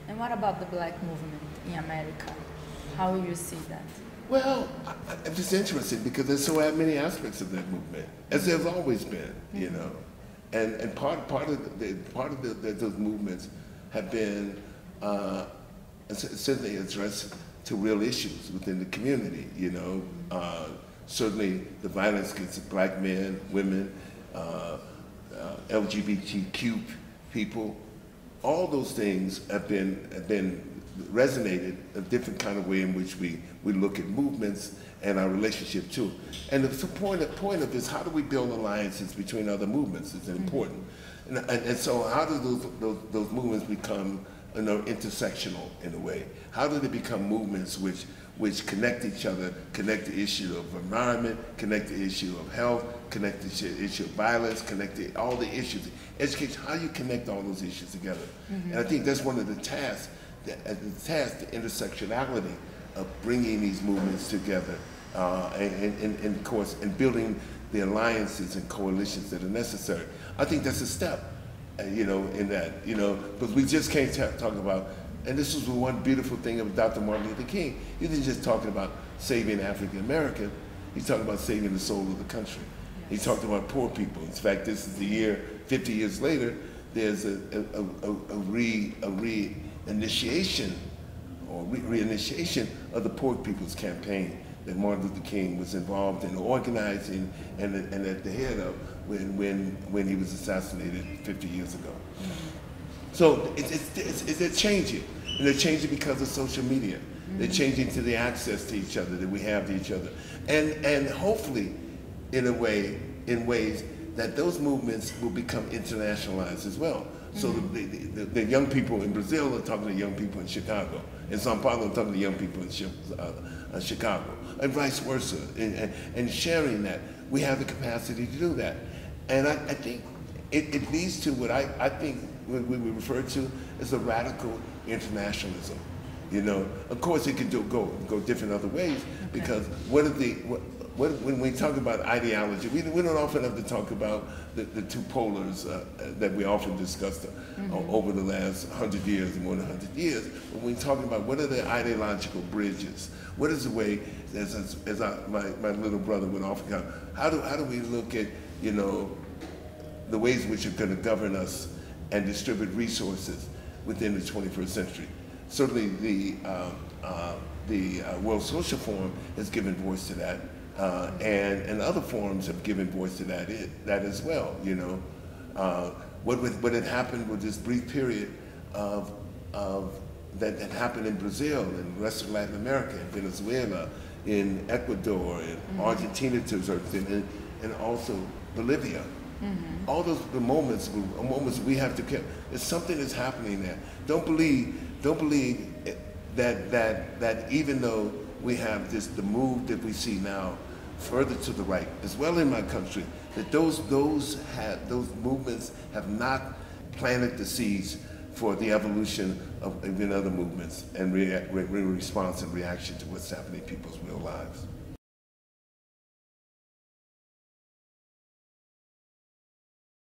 And what about the black movement in America? How will you see that? Well, I'm just interested because there's so many aspects of that movement, as there's always been, you know. And part of those movements have been certainly addressed to real issues within the community, you know. Certainly the violence against black men, women, LGBTQ people, all those things have been resonated a different kind of way in which we look at movements and our relationship to. And the point of this, how do we build alliances between other movements is important. And so how do those movements become, you know, intersectional in a way? How do they become movements which connect each other, connect the issue of environment, connect the issue of health, connect the issue of violence, all the issues. Education, how do you connect all those issues together? And I think that's one of the tasks, the intersectionality of bringing these movements together, and of course, and building the alliances and coalitions that are necessary. I think that's a step, you know, in that, you know, because we just can't talk about, and this was the one beautiful thing of Dr. Martin Luther King. He wasn't just talking about saving African American, he's talking about saving the soul of the country. He talked about poor people. In fact, this is the year, 50 years later, there's a reinitiation of the Poor People's Campaign that Martin Luther King was involved in organizing and at the head of when he was assassinated 50 years ago. So they're changing, and they're changing because of social media. They're changing to the access to each other that we have to each other, and hopefully, in ways that those movements will become internationalized as well. So the young people in Brazil are talking to young people in Chicago. In Sao Paulo, are talking to young people in Chicago, and vice versa. And sharing that, we have the capacity to do that. And I think it leads to what I think we refer to as a radical internationalism. You know, of course, it could go different other ways, because when we talk about ideology, we don't often have to talk about the two polars that we often discussed over the last 100 years, more than 100 years. But when we're talking about what are the ideological bridges, what is the way, my little brother would often come, how do we look at, you know, the ways in which are going to govern us and distribute resources within the 21st century? Certainly the World Social Forum has given voice to that, and other forums have given voice to that as well. You know, what had happened with this brief period that had happened in Brazil and the rest of Latin America, in Venezuela, in Ecuador, and Argentina to a certain extent, and also Bolivia. All those moments we have to keep. There's something that's happening there. Don't believe that even though we have the move that we see now further to the right, as well in my country, that those movements have not planted the seeds for the evolution of even other movements and response and reaction to what's happening in people's real lives.